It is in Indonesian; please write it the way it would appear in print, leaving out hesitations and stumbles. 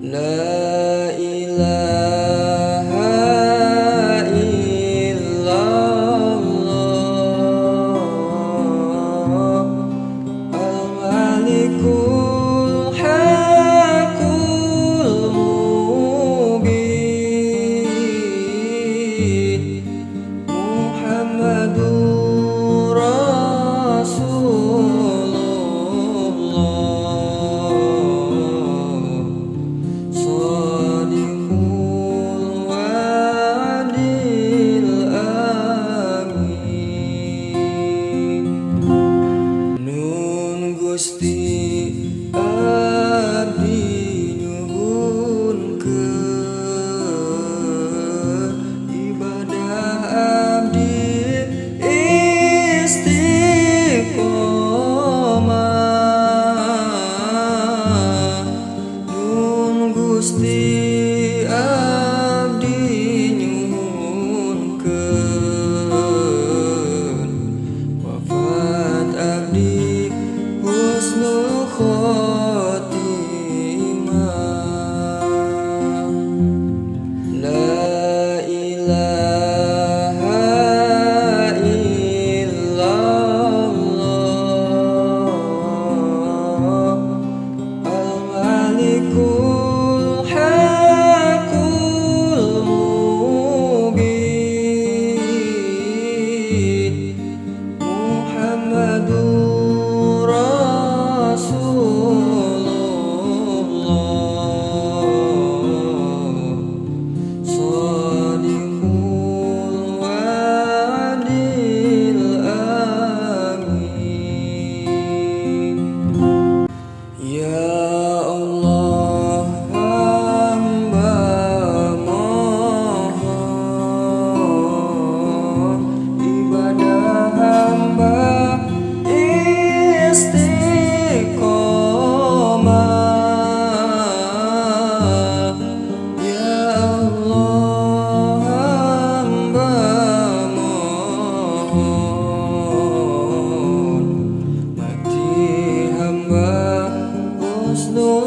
La ilaha illallah Al-Malikul Haqqul Mubin Muhammadur Rasulullah Shadiqul wa'dil amin. Nun Gusti abdi nyuhunkeun ibadah abdi istiqomah. Nun Gusti abdi nyuhunkeun wafat abdi husnul khotimah. La ilaha illallah Al-Malikul Haqqul Mubin Muhammadur Rasulullah Shadiqul wa'dil amin. Ya Allah, hamba mohon ibadah hamba istiqomah. Ya Allah, hamba mohon mati hamba husnul